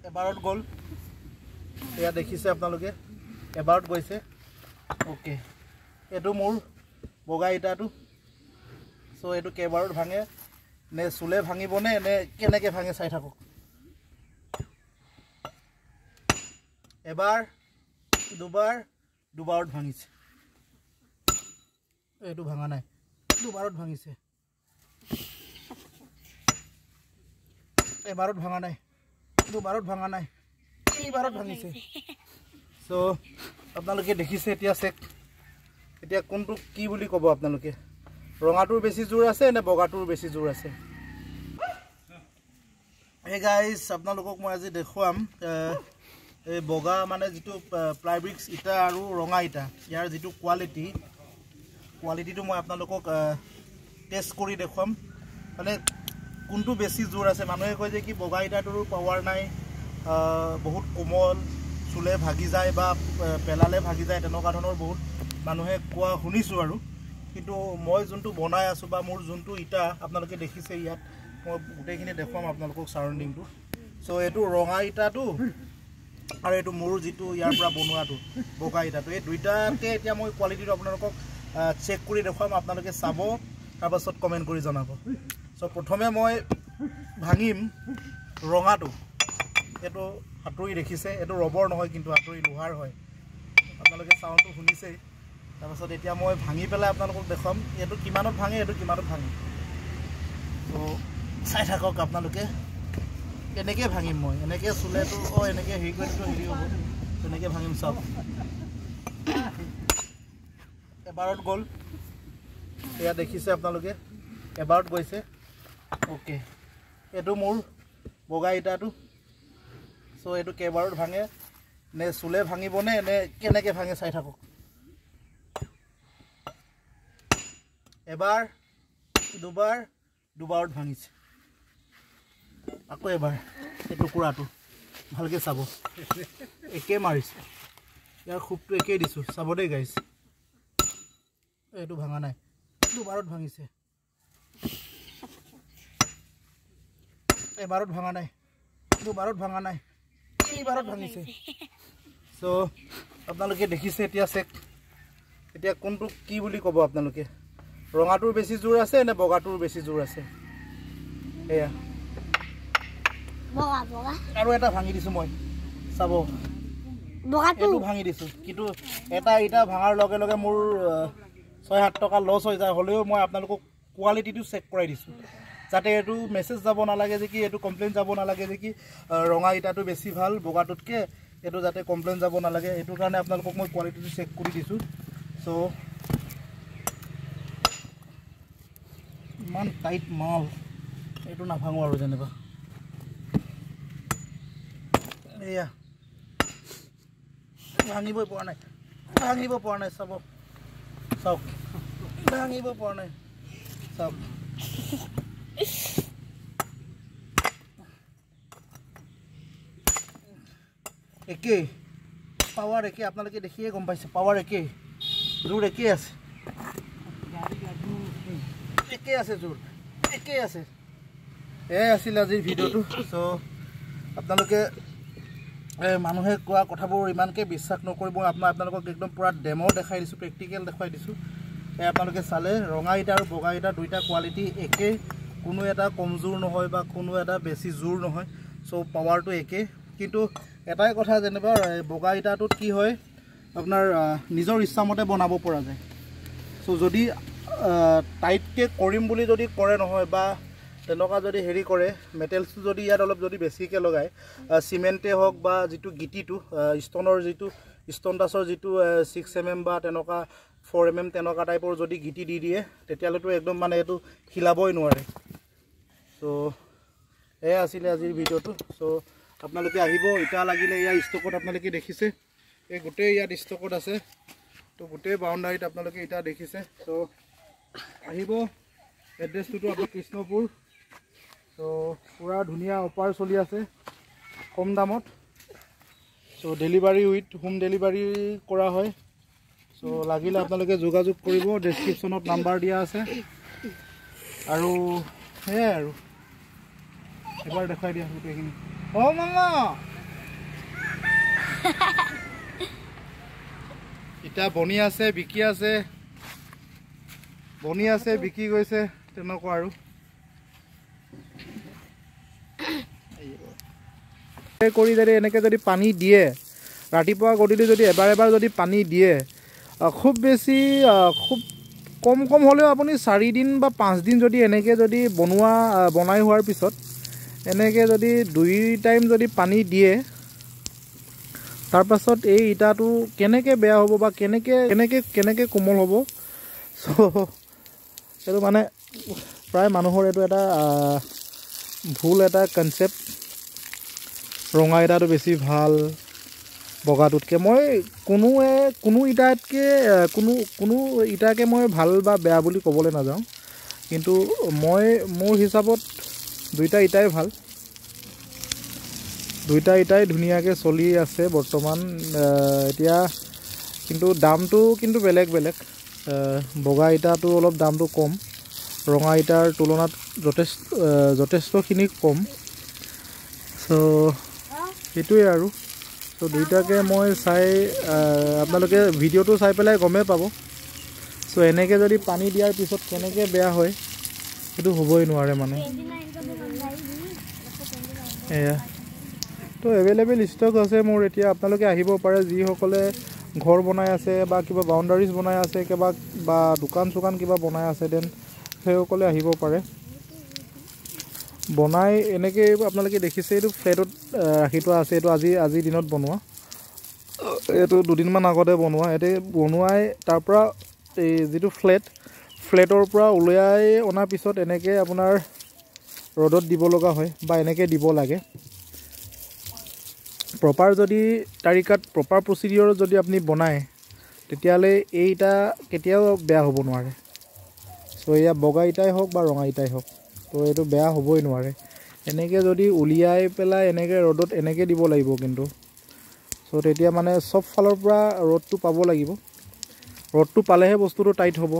এবাৰত গ'ল এয়া দেখিছে আপোনালোকে এবাৰত গৈছে ওকে এইটো মোৰ বগা ইটাটো সো এইটো কেবাৰত ভাঙে নে চুলে ভাঙিবনে নে কেনেকৈ ভাঙে চাই থাকক এবাৰ দুবাৰত ভাঙিছে এইটো ভাঙা নাই দুবাৰত ভাঙিছে এবাৰত ভাঙা নাই দুবাৰত ভাঙা নাই এইবাৰত ভাঙিছে সো আপোনালোকে দেখিছে এতিয়া চেক এতিয়া কোনটো কি বুলি ক'ব আপোনালোকে ৰঙাটোৰ বেছি জোৰ আছে নে বগাটোৰ বেছি জোৰ আছে হে গাইজ আপোনালোকক মই আজি দেখুৱাম এই বগা মানে যেটো প্লাইব্ৰিক্স ইটা আৰু ৰঙা ইটা ইয়াৰ যেটো কোৱালিটিটো মই আপোনালোকক টেষ্ট কৰি দেখুৱাম মানে কোনটো বেছি জোৰ আছে মানুহে কয় যে কি বগা ইটাটোৰ পাৱাৰ নাই বহুত কোমল চুলে ভাগি যায় বা পেলালে ভাগি যায় তেনেকুৱা ধৰণৰ বহুত মানুহে কোৱা শুনিছো আৰু কিন্তু মই যোনটো বনাই আছো বা মোৰ যোনটো ইটা আপোনালোকে দেখিছে ইয়াত মই গোটেইখিনি দেখুৱাম আপোনালোকক সাৰাউণ্ডিংটো সো এইটো ৰঙা ইটাটো আৰু এইটো মোৰ যেটো ইয়াৰ পৰা বনোৱাটো বগা ইটাটো এই দুইটাকে এতিয়া মই কোৱালিটিটো আপোনালোকক চেক কৰি দেখুৱাম আপোনালোকে চাব তাৰ পাছত কমেন্ট কৰি জনাব সো প্ৰথমে মই ভাঙিম ৰঙাটো এটো হাতুৰি দেখিছে এটো ৰবৰ নহয় কিন্তু হাতুৰি লোহাৰ হয় আপোনালোকে সাউণ্ডটো শুনিছে তাৰ পাছত এতিয়া মই ভাঙি পেলাই আপোনালোকক দেখাম এটো কিমানত ভাঙে এটো কিমানত ভাঙে সো চাই থাকক আপোনালোকে এনেকৈ ভাঙিম মই এনেকৈ চুলেটো এনেকৈ হেৰি কৰিটো হেৰি হ'ব তেনেকৈ ভাঙিম সব এবাৰত গ'ল এয়া দেখিছে আপোনালোকে এবাৰত গৈছে ওকে এইটো মোৰ বগা ইটাটো সো এইটো কেবাৰত ভাঙে নে চুলে ভাঙিবনে নে কেনেকৈ ভাঙে চাই থাকক এবাৰ দুবাৰত ভাঙিছে আকৌ এবাৰ এই টুকুৰাটো ভালকৈ চাব একে মাৰিছে ইয়াৰ খুবটো একেই দিছোঁ চাব দেই গাইজ এইটো ভাঙা নাই দুবাৰত ভাঙিছে এবাৰত ভাঙা নাই দুবাৰত ভাঙা নাই এইবাৰত ভাঙিছে সো আপোনালোকে দেখিছে এতিয়া চেক এতিয়া কোনটো কি বুলি ক'ব আপোনালোকে ৰঙাটোৰ বেছি জোৰ আছে নে বগাটোৰ বেছি জোৰ আছে এয়া বগা আৰু এটা ভাঙি দিছো মই চাব বগাটো ভাঙি দিছো কিন্তু এটা ইটা ভাঙাৰ লগে লগে মোৰ 6-7 টকা লছ হৈ যায় হলেও মই আপোনালোকক কোৱালিটিটো চেক কৰাই দিছো যাতে এটো মেসেজ যাব নালাগে যে কি এটো কমপ্লেইন যাব নালাগে যে কি ৰঙা ইটাটো বেছি ভাল বগাটোতকে এটো যাতে কমপ্লেইন যাব নালাগে এটো কাৰণে আপোনালোকক মই কোৱালিটিটো চেক কৰি দিছো সো মান টাইট মাল এটো না ভাঙো আৰু যেনেবা এয়া ভাঙিব পৰা নাই চাব চাওক ভাঙিব পৰা নাই চাওক একে পাৱাৰ একে আপোনালোকে দেখিয়ে গম পাইছে পাৱাৰ একে জোৰ একে আছে জোৰ একে আছে এই আছিল আজিৰ ভিডিঅ'টো সো আপোনালোকে মানুহে কোৱা কথাবোৰ ইমানকে বিশ্বাস নকৰিব আপোনালোকক একদম পুৰা ডেমো দেখাই দিছোঁ প্ৰেক্টিকেল দেখাই দিছোঁ আপোনালোকে চালে ৰঙা ইটা আৰু বগা ইটা দুইটা কোৱালিটি একে কোনো এটা কমজোৰ নহয় বা কোনো এটা বেছি জোৰ নহয় সো পাৱাৰটো একে কিন্তু এটাই কথা যেনিবা বগা ইটাটোত কি হয় আপোনাৰ নিজৰ ইচ্ছামতে বনাব পৰা যায় সো যদি টাইটকে কৰিম বুলি যদি কৰে নহয় বা তেনেকুৱা যদি হেৰি কৰে মেটেলছটো যদি ইয়াত অলপ যদি বেছিকৈ লগায় সিমেণ্টে হওক বা যিটো গিটিটো ষ্টনৰ যিটো ষ্টন টাচৰ যিটো 6 mm বা তেনেকুৱা 4 mm তেনেকুৱা টাইপৰ যদি গিটি দি দিয়ে তেতিয়ালৈতো একদম মানে এইটো হিলাবই নোৱাৰে সো এয়া আছিলে আজিৰ ভিডিঅ'টো সো আপোনালোকে আহিব ইটা লাগিলে ইয়াৰ ষ্টকত আপোনালোকে দেখিছে এই গোটেই ইয়াত ষ্টকত আছে তো গোটেই বাউণ্ডাৰীত আপোনালোকে ইটা দেখিছে সো আহিব এড্ৰেছটো আপোনাৰ কৃষ্ণপুৰ তো পুৰা ধুনীয়া অফাৰ চলি আছে কম দামত so delivery with home delivery কৰা হয় সো লাগিলে আপোনালোকে যোগাযোগ কৰিব ডেছক্ৰিপশ্যনত নাম্বাৰ দিয়া আছে আৰু সেয়াই আৰু এবাৰ দেখাই দিয়া গোটেইখিনি মামা ইটা বনি আছে বিকি আছে বনি আছে বিকি গৈছে তেনেকুৱা আৰু কৰি যদি এনেকৈ যদি পানী দিয়ে ৰাতিপুৱা গধূলি যদি এবাৰ এবাৰ যদি পানী দিয়ে খুব বেছি খুব কম কম হ'লেও আপুনি 4 দিন বা 5 দিন যদি এনেকৈ যদি বনাই হোৱাৰ পিছত এনেকৈ যদি 2 টাইম যদি পানী দিয়ে তাৰ পাছত এই ইটাটো কেনেকৈ বেয়া হ'ব বা কেনেকৈ কোমল হ'ব সো এইটো মানে প্ৰায় মানুহৰ এইটো এটা ভুল এটা কনসেপ্ট ৰঙা ইটাটো বেছি ভাল বগাটোতকৈ মই কোনো ইটাকে মই ভাল বা বেয়া বুলি ক'বলৈ নাযাওঁ কিন্তু মই মোৰ হিচাপত দুইটা ইটাই ভাল দুইটা ইটাই ধুনীয়াকৈ চলি আছে বৰ্তমান এতিয়া কিন্তু দামটো কিন্তু বেলেগ বেলেগ বগা ইটাটো অলপ দামটো কম ৰঙা ইটাৰ তুলনাত যথেষ্টখিনি কম সো সেইটোৱে আৰু তো দুইটাকে মই চাই আপোনালোকে ভিডিঅ'টো চাই পেলাই গমেই পাব সো এনেকৈ যদি পানী দিয়াৰ পিছত কেনেকৈ বেয়া হয় সেইটো হ'বই নোৱাৰে মানে এয়া তো এভেইলেবল ষ্টক আছে মোৰ এতিয়া আপোনালোকে আহিব পাৰে যিসকলে ঘৰ বনাই আছে বা কিবা বাউণ্ডাৰীজ বনাই আছে কিবা বা দোকান চোকান কিবা বনাই আছে দেন সেইসকলে আহিব পাৰে বনাই এনেকৈ আপোনালোকে দেখিছে এইটো ফ্লেটত ৰাখি থোৱা আছে এইটো আজিৰ দিনত বনোৱা এইটো দুদিনমান আগতে বনোৱা এতে বনোৱাই তাৰ পৰা এই যিটো ফ্লেটৰ পৰা উলিয়াই অনাৰ পিছত এনেকৈ আপোনাৰ ৰ'দত দিব লগা হয় বা এনেকৈ দিব লাগে প্ৰপাৰ যদি তাৰিকাত প্ৰপাৰ প্ৰচিডিউৰত যদি আপুনি বনায় তেতিয়াহ'লে এই ইটা কেতিয়াও বেয়া হ'ব নোৱাৰে সো এয়া বগা ইটাই হওক বা ৰঙা ইটাই হওক তো এইটো বেয়া হ'বই নোৱাৰে এনেকৈ যদি উলিয়াই পেলাই এনেকৈ ৰ'দত এনেকৈ দিব লাগিব কিন্তু সো তেতিয়া মানে সব ফালৰ পৰা ৰ'দটো পাব লাগিব ৰ'দটো পালেহে বস্তুটো টাইট হ'ব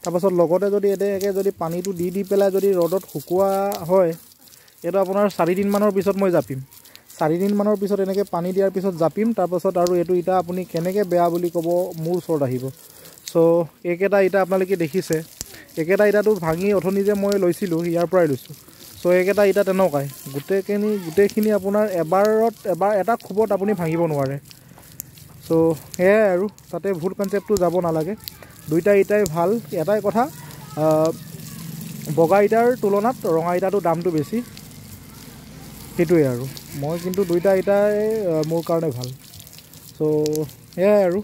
তাৰপাছত লগতে যদি এনেকৈ যদি পানীটো দি পেলাই যদি ৰ'দত শুকোৱা হয় এইটো আপোনাৰ 4 দিনমানৰ পিছত মই জাপিম 4 দিনমানৰ পিছত এনেকৈ পানী দিয়াৰ পিছত জাপিম তাৰপাছত আৰু এইটো ইটা আপুনি কেনেকৈ বেয়া বুলি ক'ব মোৰ ওচৰত আহিব সো এইকেইটা ইটা আপোনালোকে দেখিছে একেটা ইটাটো ভাঙি অথনি যে মই লৈছিলোঁ ইয়াৰ পৰাই লৈছোঁ সো এইকেইটা ইটা তেনেকুৱাই গোটেইখিনি আপোনাৰ এবাৰ এটা খুবত আপুনি ভাঙিব নোৱাৰে সো সেয়াই আৰু তাতে ভুল কনচেপ্টটো যাব নালাগে দুইটা ইটাই ভাল এটাই কথা বগা ইটাৰ তুলনাত ৰঙা ইটাটোৰ দামটো বেছি সেইটোৱে আৰু মই কিন্তু দুইটা ইটাই মোৰ কাৰণে ভাল সো সেয়াই আৰু